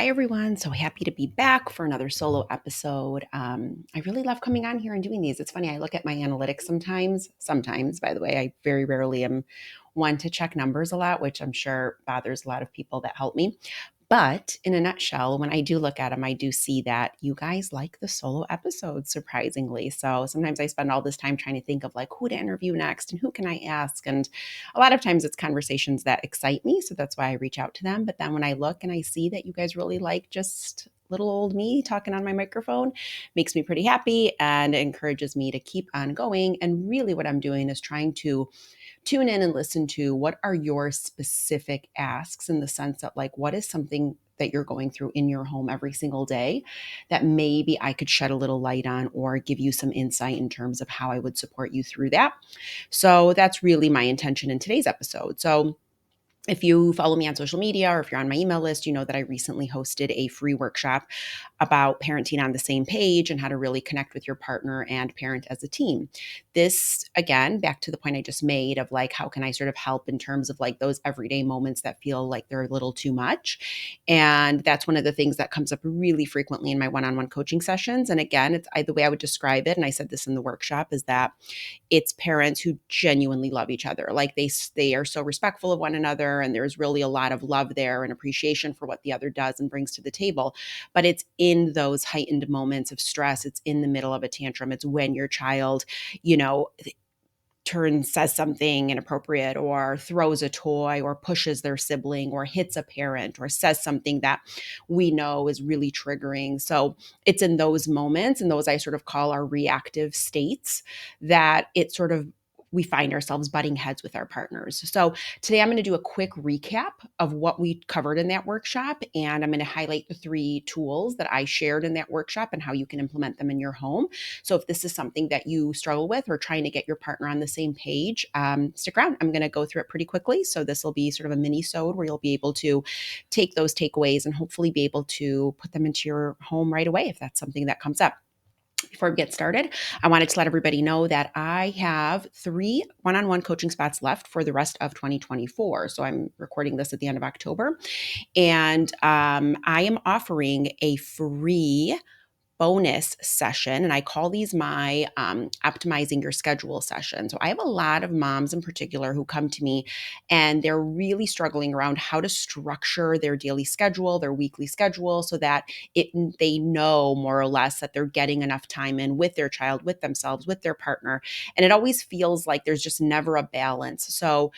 Hi, everyone. So happy to be back for another solo episode. I really love coming on here and doing these. It's funny, I look at my analytics sometimes, by the way, I very rarely am one to check numbers a lot, which I'm sure bothers a lot of people that help me. But in a nutshell, when I do look at them, I do see that you guys like the solo episodes, surprisingly. So sometimes I spend all this time trying to think of like who to interview next and who can I ask. And a lot of times it's conversations that excite me. So that's why I reach out to them. But then when I look and I see that you guys really like just little old me talking on my microphone, makes me pretty happy and encourages me to keep on going. And really what I'm doing is trying to tune in and listen to what are your specific asks, in the sense that like what is something that you're going through in your home every single day that maybe I could shed a little light on or give you some insight in terms of how I would support you through that. So that's really my intention in today's episode. So if you follow me on social media or if you're on my email list, you know that I recently hosted a free workshop about parenting on the same page and how to really connect with your partner and parent as a team. This, again, back to the point I just made of like, how can I sort of help in terms of like those everyday moments that feel like they're a little too much? And that's one of the things that comes up really frequently in my one-on-one coaching sessions. And again, the way I would describe it, and I said this in the workshop, is that it's parents who genuinely love each other. Like they are so respectful of one another, and there's really a lot of love there and appreciation for what the other does and brings to the table. But it's in those heightened moments of stress. It's in the middle of a tantrum. It's when your child, says something inappropriate or throws a toy or pushes their sibling or hits a parent or says something that we know is really triggering. So it's in those moments, and those I sort of call our reactive states, that it sort of we find ourselves butting heads with our partners. So today I'm going to do a quick recap of what we covered in that workshop, and I'm going to highlight the 3 tools that I shared in that workshop and how you can implement them in your home. So if this is something that you struggle with or trying to get your partner on the same page, stick around. I'm going to go through it pretty quickly. So this will be sort of a mini-sode where you'll be able to take those takeaways and hopefully be able to put them into your home right away if that's something that comes up. Before we get started, I wanted to let everybody know that I have 3 one-on-one coaching spots left for the rest of 2024. So I'm recording this at the end of October, and I am offering a free bonus session, and I call these my optimizing your schedule session. So I have a lot of moms in particular who come to me and they're really struggling around how to structure their daily schedule, their weekly schedule, so that they know more or less that they're getting enough time in with their child, with themselves, with their partner. And it always feels like there's just never a balance. So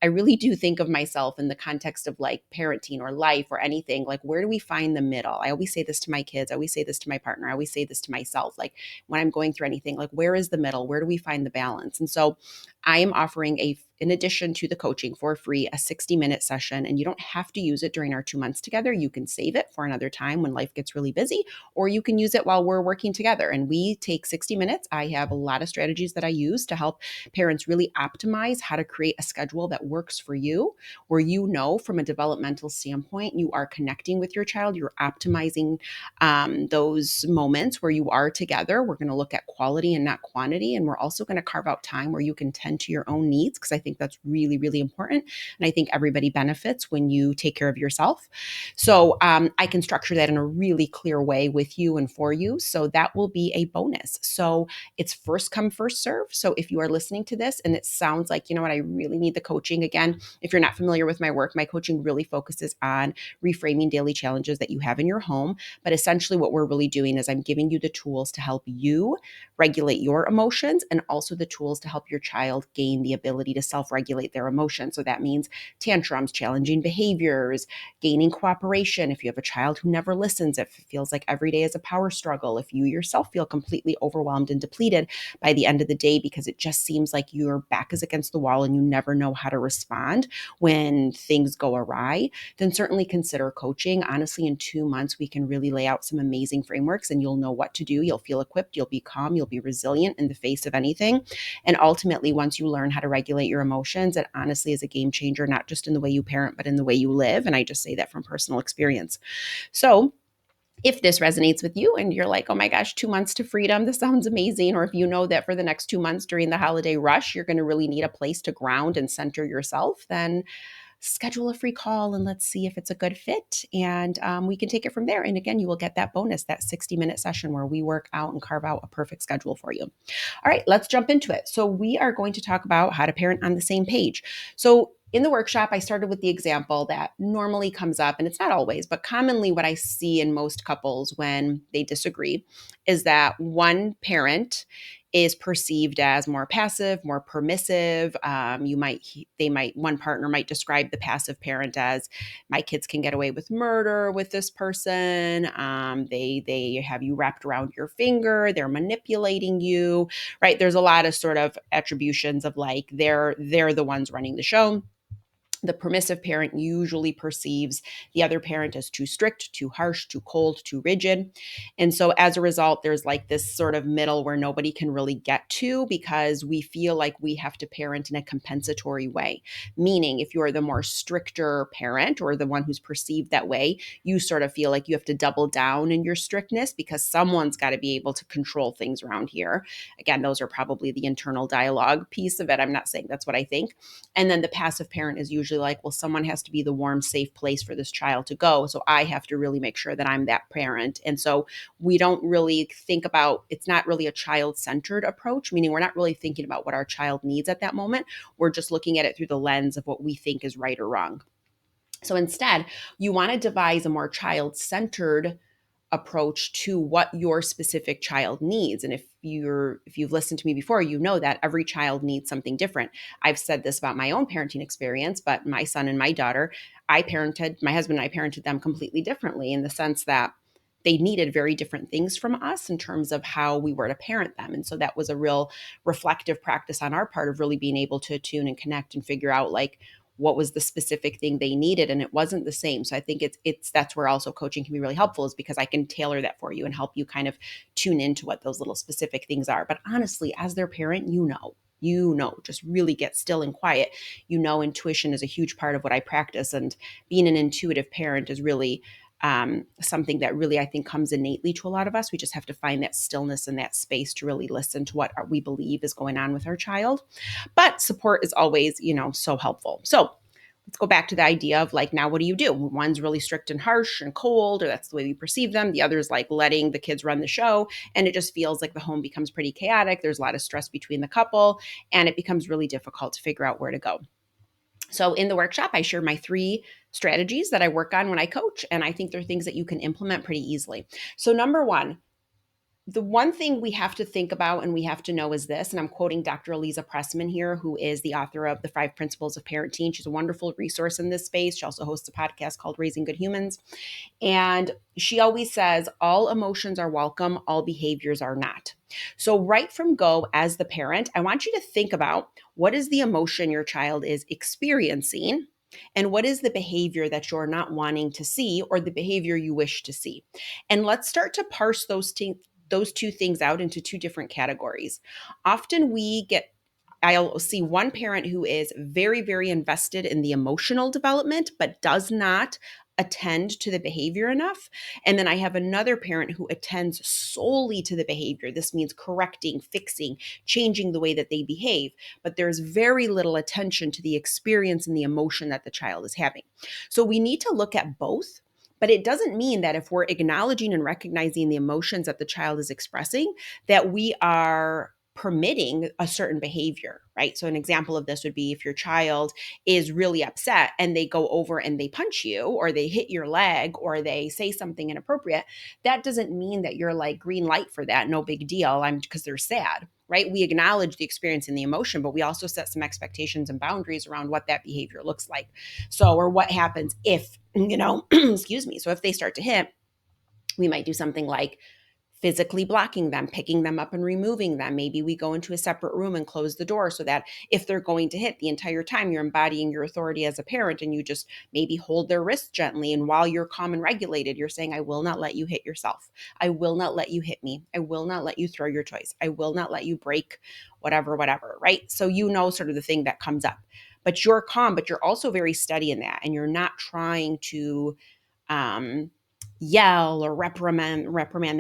I really do think of myself in the context of like parenting or life or anything, like where do we find the middle? I always say this to my kids. I always say this to my partner. I always say this to myself. Like when I'm going through anything, like where is the middle? Where do we find the balance? And so I am offering in addition to the coaching for free, a 60-minute session, and you don't have to use it during our 2 months together. You can save it for another time when life gets really busy, or you can use it while we're working together. And we take 60 minutes. I have a lot of strategies that I use to help parents really optimize how to create a schedule that works for you, where you know from a developmental standpoint, you are connecting with your child, you're optimizing those moments where you are together. We're going to look at quality and not quantity, and we're also going to carve out time where you can tend to your own needs, because I think that's really, really important. And I think everybody benefits when you take care of yourself. So I can structure that in a really clear way with you and for you. So that will be a bonus. So it's first come, first serve. So if you are listening to this and it sounds like, you know what, I really need the coaching. Again, if you're not familiar with my work, my coaching really focuses on reframing daily challenges that you have in your home. But essentially what we're really doing is I'm giving you the tools to help you regulate your emotions, and also the tools to help your child gain the ability to self-regulate their emotions. So that means tantrums, challenging behaviors, gaining cooperation. If you have a child who never listens, if it feels like every day is a power struggle, if you yourself feel completely overwhelmed and depleted by the end of the day because it just seems like your back is against the wall and you never know how to respond when things go awry, then certainly consider coaching. Honestly, in 2 months, we can really lay out some amazing frameworks and you'll know what to do. You'll feel equipped, you'll be calm, you'll be resilient in the face of anything. And ultimately, once you learn how to regulate your emotions, it honestly is a game changer, not just in the way you parent, but in the way you live. And I just say that from personal experience. So if this resonates with you and you're like, oh my gosh, 2 months to freedom, this sounds amazing. Or if you know that for the next 2 months during the holiday rush, you're going to really need a place to ground and center yourself, then schedule a free call and let's see if it's a good fit. And we can take it from there. And again, you will get that bonus, that 60-minute session where we work out and carve out a perfect schedule for you. All right, let's jump into it. So we are going to talk about how to parent on the same page. So in the workshop, I started with the example that normally comes up, and it's not always, but commonly what I see in most couples when they disagree is that one parent is perceived as more passive, more permissive. One partner might describe the passive parent as, my kids can get away with murder with this person. They have you wrapped around your finger. They're manipulating you, right? There's a lot of sort of attributions of like they're the ones running the show. The permissive parent usually perceives the other parent as too strict, too harsh, too cold, too rigid. And so as a result, there's like this sort of middle where nobody can really get to because we feel like we have to parent in a compensatory way. Meaning, if you're the more stricter parent or the one who's perceived that way, you sort of feel like you have to double down in your strictness because someone's got to be able to control things around here. Again, those are probably the internal dialogue piece of it. I'm not saying that's what I think. And then the passive parent is usually like, well, someone has to be the warm, safe place for this child to go. So I have to really make sure that I'm that parent. And so we don't really think about, it's not really a child-centered approach, meaning we're not really thinking about what our child needs at that moment. We're just looking at it through the lens of what we think is right or wrong. So instead, you want to devise a more child-centered approach to what your specific child needs. And if you've listened to me before, you know that every child needs something different. I've said this about my own parenting experience, but my son and my daughter, my husband and I parented them completely differently in the sense that they needed very different things from us in terms of how we were to parent them. And so that was a real reflective practice on our part of really being able to tune and connect and figure out like what was the specific thing they needed, and it wasn't the same. So I think it's that's where also coaching can be really helpful, is because I can tailor that for you and help you kind of tune into what those little specific things are. But honestly, as their parent, just really get still and quiet. Intuition is a huge part of what I practice, and being an intuitive parent is really something that really I think comes innately to a lot of us. We just have to find that stillness and that space to really listen to what we believe is going on with our child. But support is always, so helpful. So let's go back to the idea of like, now what do you do? One's really strict and harsh and cold, or that's the way we perceive them. The other is like letting the kids run the show. And it just feels like the home becomes pretty chaotic. There's a lot of stress between the couple, and it becomes really difficult to figure out where to go. So in the workshop, I share my 3 strategies that I work on when I coach, and I think they're things that you can implement pretty easily. So number 1, the one thing we have to think about and we have to know is this, and I'm quoting Dr. Eliza Pressman here, who is the author of The 5 Principles of Parenting. She's a wonderful resource in this space. She also hosts a podcast called Raising Good Humans. And she always says, all emotions are welcome, all behaviors are not. So right from go, as the parent, I want you to think about what is the emotion your child is experiencing and what is the behavior that you're not wanting to see or the behavior you wish to see. And let's start to parse those 2 things out into 2 different categories. Often I'll see one parent who is very, very invested in the emotional development, but does not attend to the behavior enough. And then I have another parent who attends solely to the behavior. This means correcting, fixing, changing the way that they behave, but there's very little attention to the experience and the emotion that the child is having. So we need to look at both. But it doesn't mean that if we're acknowledging and recognizing the emotions that the child is expressing, that we are permitting a certain behavior, right? So an example of this would be if your child is really upset and they go over and they punch you or they hit your leg or they say something inappropriate, that doesn't mean that you're like green light for that, no big deal, because they're sad, right? We acknowledge the experience and the emotion, but we also set some expectations and boundaries around what that behavior looks like. So, or what happens if, excuse me. So if they start to hit, we might do something like physically blocking them, picking them up and removing them. Maybe we go into a separate room and close the door so that if they're going to hit the entire time, you're embodying your authority as a parent and you just maybe hold their wrist gently. And while you're calm and regulated, you're saying, I will not let you hit yourself. I will not let you hit me. I will not let you throw your toys. I will not let you break whatever, right? So sort of the thing that comes up. But you're calm, but you're also very steady in that. And you're not trying to yell or reprimand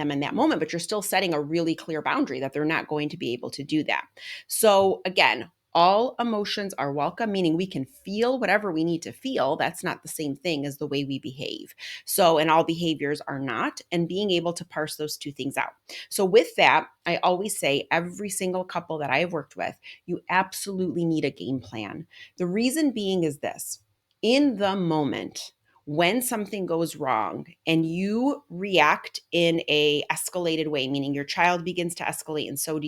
them in that moment, but you're still setting a really clear boundary that they're not going to be able to do that. So again, All emotions are welcome, meaning we can feel whatever we need to feel. That's not the same thing as the way we behave. So, and all behaviors are not, and being able to parse those two things out. So, with that, I always say every single couple that I have worked with, you absolutely need a game plan. The reason being is this: in the moment, when something goes wrong and you react in a escalated way, meaning your child begins to escalate and so do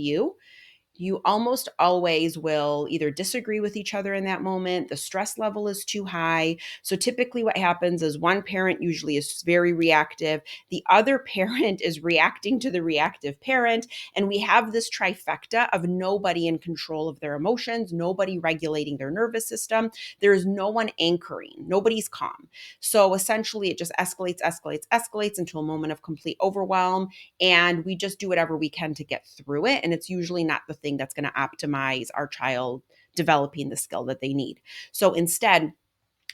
you almost always will either disagree with each other in that moment. The stress level is too high. So typically what happens is one parent usually is very reactive. The other parent is reacting to the reactive parent. And we have this trifecta of nobody in control of their emotions, nobody regulating their nervous system. There's no one anchoring, nobody's calm. So essentially it just escalates, escalates, escalates into a moment of complete overwhelm, and we just do whatever we can to get through it. And it's usually not the thing that's going to optimize our child developing the skill that they need. So instead,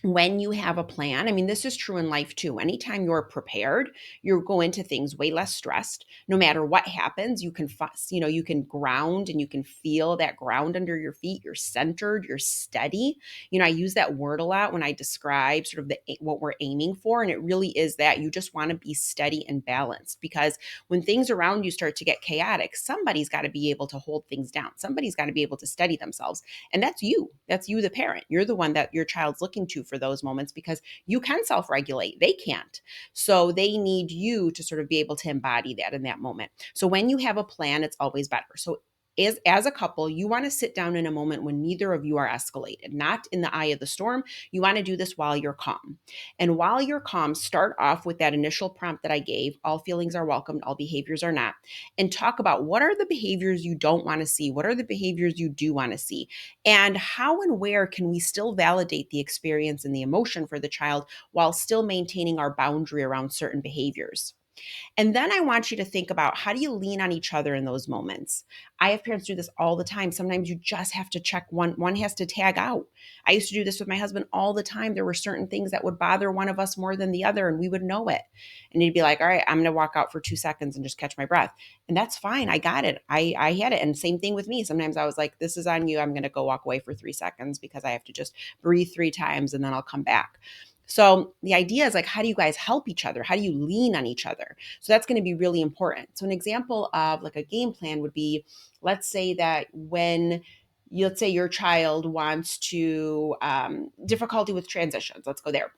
when you have a plan, I mean, this is true in life too. Anytime you're prepared, you go into things way less stressed. No matter what happens, you can fuss, you can ground and you can feel that ground under your feet. You're centered, you're steady. I use that word a lot when I describe sort of what we're aiming for. And it really is that you just want to be steady and balanced, because when things around you start to get chaotic, somebody's got to be able to hold things down. Somebody's got to be able to steady themselves. And that's you. That's you, the parent. You're the one that your child's looking to for those moments, because you can self-regulate. They can't. So they need you to sort of be able to embody that in that moment. So when you have a plan, it's always better. So as a couple, you want to sit down in a moment when neither of you are escalated, not in the eye of the storm. You want to do this while you're calm. And while you're calm, start off with that initial prompt that I gave: all feelings are welcomed, all behaviors are not. And talk about what are the behaviors you don't want to see? What are the behaviors you do want to see? And how and where can we still validate the experience and the emotion for the child while still maintaining our boundary around certain behaviors? And then I want you to think about, how do you lean on each other in those moments? I have parents do this all the time. Sometimes you just have to check one has to tag out. I used to do this with my husband all the time. There were certain things that would bother one of us more than the other, and we would know it. And he'd be like, all right, I'm going to walk out for 2 seconds and just catch my breath. And that's fine. I got it. I had it. And same thing with me. Sometimes I was like, this is on you. I'm going to go walk away for 3 seconds because I have to just breathe 3 times and then I'll come back. So the idea is like, how do you guys help each other? How do you lean on each other? So that's going to be really important. So an example of like a game plan would be, let's say that let's say your child wants to, difficulty with transitions. Let's go there.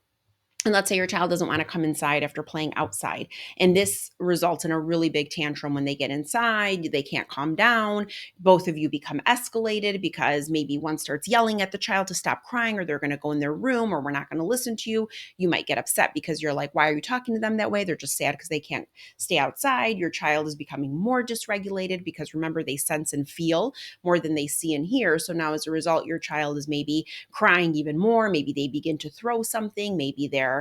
And let's say your child doesn't want to come inside after playing outside. And this results in a really big tantrum when they get inside. They can't calm down. Both of you become escalated because maybe one starts yelling at the child to stop crying, or they're going to go in their room, or we're not going to listen to you. You might get upset because you're like, why are you talking to them that way? They're just sad because they can't stay outside. Your child is becoming more dysregulated because, remember, they sense and feel more than they see and hear. So now as a result, your child is maybe crying even more. Maybe they begin to throw something. Maybe they're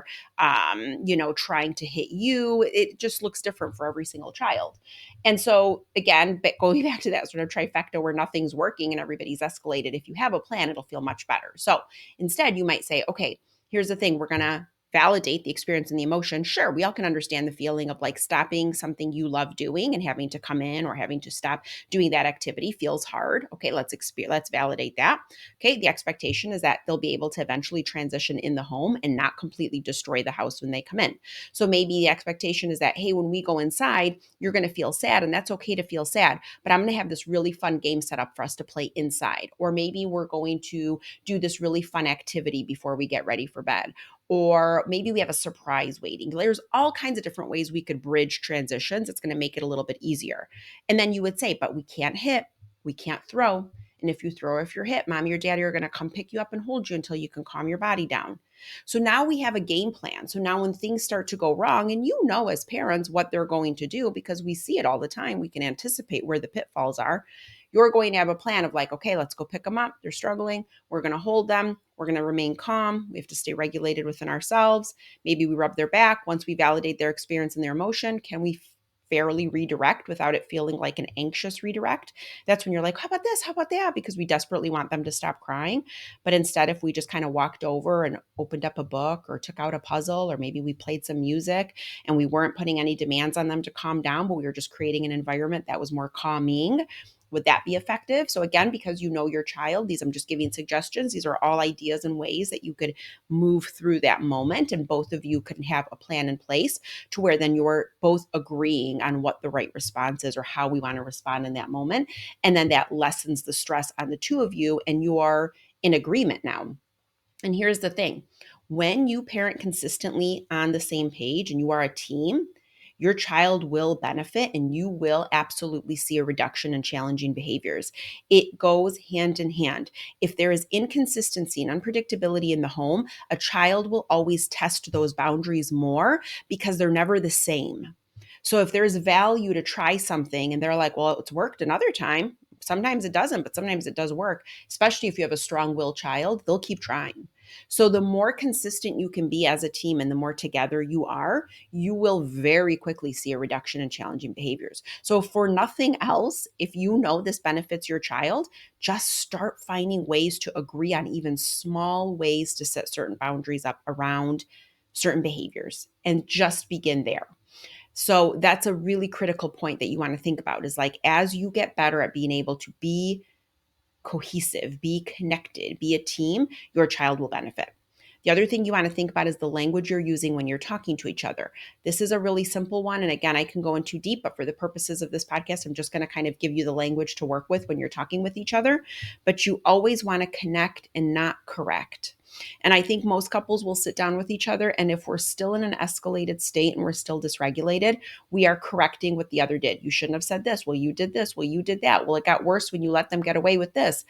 trying to hit you. It just looks different for every single child. And so again, going back to that sort of trifecta where nothing's working and everybody's escalated, if you have a plan, it'll feel much better. So instead you might say, okay, here's the thing. We're going to validate the experience and the emotion. Sure, we all can understand the feeling of like stopping something you love doing and having to come in, or having to stop doing that activity feels hard. Okay, let's validate that. Okay, the expectation is that they'll be able to eventually transition in the home and not completely destroy the house when they come in. So maybe the expectation is that, hey, when we go inside, you're going to feel sad, and that's okay to feel sad, but I'm going to have this really fun game set up for us to play inside. Or maybe we're going to do this really fun activity before we get ready for bed. Or maybe we have a surprise waiting. There's all kinds of different ways we could bridge transitions. It's going to make it a little bit easier. And then you would say, but we can't hit, we can't throw. And if you throw, if you're hit, mommy or daddy are going to come pick you up and hold you until you can calm your body down. So now we have a game plan. So now when things start to go wrong, and as parents what they're going to do, because we see it all the time, we can anticipate where the pitfalls are. You're going to have a plan of like, okay, let's go pick them up. They're struggling. We're going to hold them. We're going to remain calm. We have to stay regulated within ourselves. Maybe we rub their back. Once we validate their experience and their emotion, can we fairly redirect without it feeling like an anxious redirect? That's when you're like, how about this? How about that? Because we desperately want them to stop crying. But instead, if we just kind of walked over and opened up a book or took out a puzzle, or maybe we played some music and we weren't putting any demands on them to calm down, but we were just creating an environment that was more calming, Would that be effective? So again, because you know your child, I'm just giving suggestions. These are all ideas and ways that you could move through that moment, and both of you can have a plan in place to where then you're both agreeing on what the right response is or how we want to respond in that moment. And then that lessens the stress on the two of you, and you are in agreement now. And here's the thing: when you parent consistently on the same page and you are a team, your child will benefit and you will absolutely see a reduction in challenging behaviors. It goes hand in hand. If there is inconsistency and unpredictability in the home, a child will always test those boundaries more because they're never the same. So if there's value to try something and they're like, well, it's worked another time, sometimes it doesn't, but sometimes it does work, especially if you have a strong-willed child, they'll keep trying. So the more consistent you can be as a team and the more together you are, you will very quickly see a reduction in challenging behaviors. So for nothing else, if you know this benefits your child, just start finding ways to agree on even small ways to set certain boundaries up around certain behaviors and just begin there. So that's a really critical point that you want to think about, is like, as you get better at being able to be cohesive, be connected, be a team, your child will benefit. The other thing you want to think about is the language you're using when you're talking to each other. This is a really simple one. And again, I can go in too deep, but for the purposes of this podcast, I'm just going to kind of give you the language to work with when you're talking with each other. But you always want to connect and not correct. And I think most couples will sit down with each other, and if we're still in an escalated state and we're still dysregulated, we are correcting what the other did. You shouldn't have said this. Well, you did this. Well, you did that. Well, it got worse when you let them get away with this.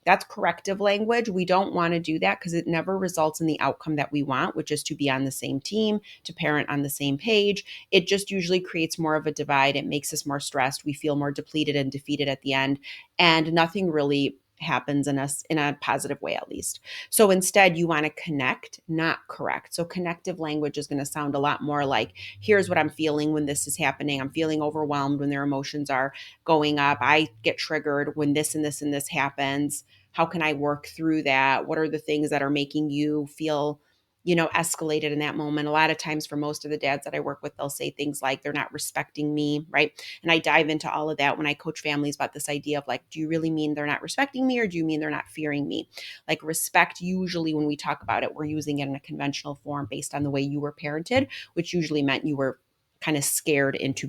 That's corrective language. We don't want to do that because it never results in the outcome that we want, which is to be on the same team, to parent on the same page. It just usually creates more of a divide. It makes us more stressed. We feel more depleted and defeated at the end, and nothing really happens in us in a positive way, at least. So instead, you want to connect, not correct. So connective language is going to sound a lot more like, here's what I'm feeling when this is happening. I'm feeling overwhelmed when their emotions are going up. I get triggered when this and this and this happens. How can I work through that? What are the things that are making you feel, escalated in that moment? A lot of times for most of the dads that I work with, they'll say things like, they're not respecting me, right? And I dive into all of that when I coach families about this idea of like, do you really mean they're not respecting me, or do you mean they're not fearing me? Like, respect, usually when we talk about it, we're using it in a conventional form based on the way you were parented, which usually meant you were kind of scared into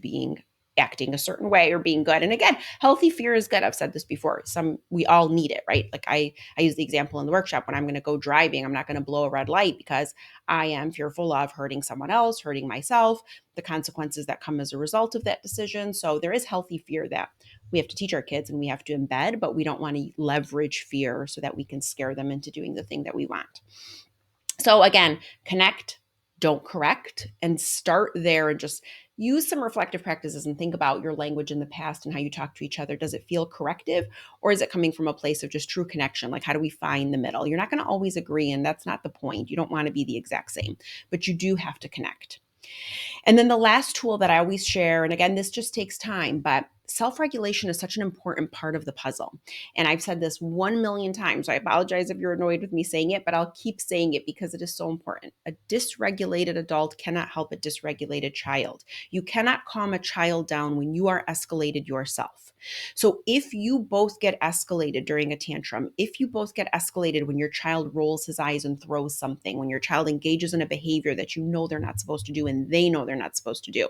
acting a certain way or being good. And again, healthy fear is good. I've said this before. We all need it, right? Like I use the example in the workshop: when I'm going to go driving, I'm not going to blow a red light because I am fearful of hurting someone else, hurting myself, the consequences that come as a result of that decision. So there is healthy fear that we have to teach our kids and we have to embed, but we don't want to leverage fear so that we can scare them into doing the thing that we want. So again, connect, don't correct, and start there and just use some reflective practices and think about your language in the past and how you talk to each other. Does it feel corrective, or is it coming from a place of just true connection? Like, how do we find the middle? You're not going to always agree, and that's not the point. You don't want to be the exact same, but you do have to connect. And then the last tool that I always share, and again, this just takes time, but self-regulation is such an important part of the puzzle. And I've said this 1 million times. So I apologize if you're annoyed with me saying it, but I'll keep saying it because it is so important. A dysregulated adult cannot help a dysregulated child. You cannot calm a child down when you are escalated yourself. So if you both get escalated during a tantrum, if you both get escalated when your child rolls his eyes and throws something, when your child engages in a behavior that you know they're not supposed to do and they know they're not supposed to do,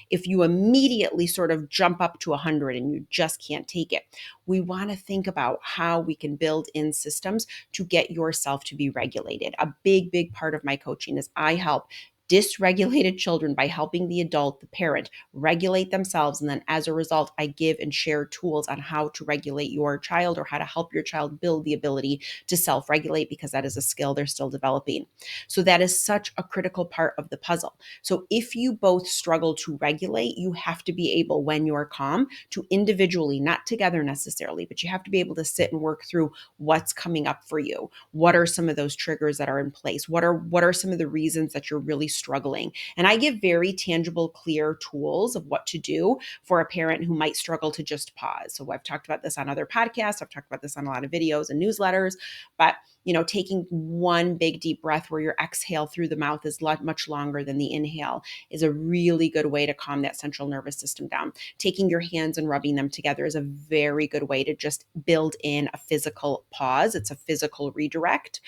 if you immediately sort of jump up to 100 and you just can't take it, we want to think about how we can build in systems to get yourself to be regulated. A big, big part of my coaching is I help dysregulated children by helping the adult, the parent, regulate themselves. And then as a result, I give and share tools on how to regulate your child or how to help your child build the ability to self-regulate, because that is a skill they're still developing. So that is such a critical part of the puzzle. So if you both struggle to regulate, you have to be able, when you're calm, to individually, not together necessarily, but you have to be able to sit and work through what's coming up for you. What are some of those triggers that are in place? What are some of the reasons that you're really struggling? And I give very tangible, clear tools of what to do for a parent who might struggle to just pause. So I've talked about this on other podcasts. I've talked about this on a lot of videos and newsletters, but Taking one big deep breath where your exhale through the mouth is much longer than the inhale is a really good way to calm that central nervous system down. Taking your hands and rubbing them together is a very good way to just build in a physical pause. It's a physical redirect.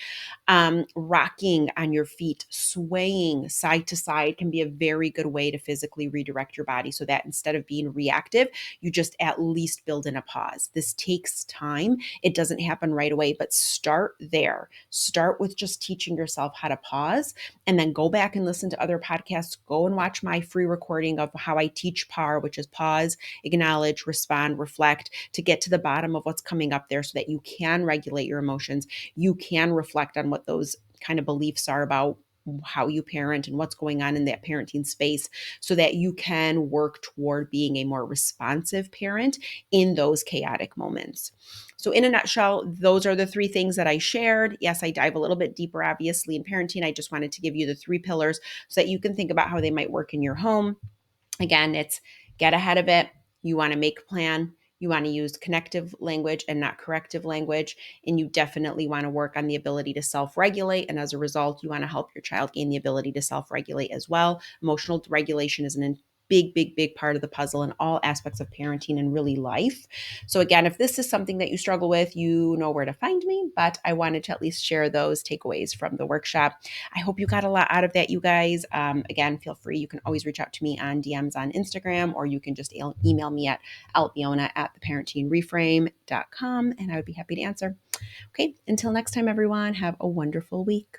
Rocking on your feet, swaying side to side can be a very good way to physically redirect your body so that instead of being reactive, you just at least build in a pause. This takes time. It doesn't happen right away, but start there. Start with just teaching yourself how to pause and then go back and listen to other podcasts. Go and watch my free recording of how I teach PAR, which is pause, acknowledge, respond, reflect, to get to the bottom of what's coming up there so that you can regulate your emotions. You can reflect on what those kind of beliefs are about how you parent and what's going on in that parenting space so that you can work toward being a more responsive parent in those chaotic moments. So in a nutshell, those are the three things that I shared. Yes, I dive a little bit deeper, obviously, in parenting. I just wanted to give you the three pillars so that you can think about how they might work in your home. Again, it's get ahead of it. You want to make a plan. You want to use connective language and not corrective language. And you definitely want to work on the ability to self-regulate. And as a result, you want to help your child gain the ability to self-regulate as well. Emotional regulation is an big part of the puzzle in all aspects of parenting and really life. So again, if this is something that you struggle with, you know where to find me, but I wanted to at least share those takeaways from the workshop. I hope you got a lot out of that, you guys. Again, feel free. You can always reach out to me on DMs on Instagram, or you can just email me at albiona@theparentingreframe.com, and I would be happy to answer. Okay, until next time, everyone, have a wonderful week.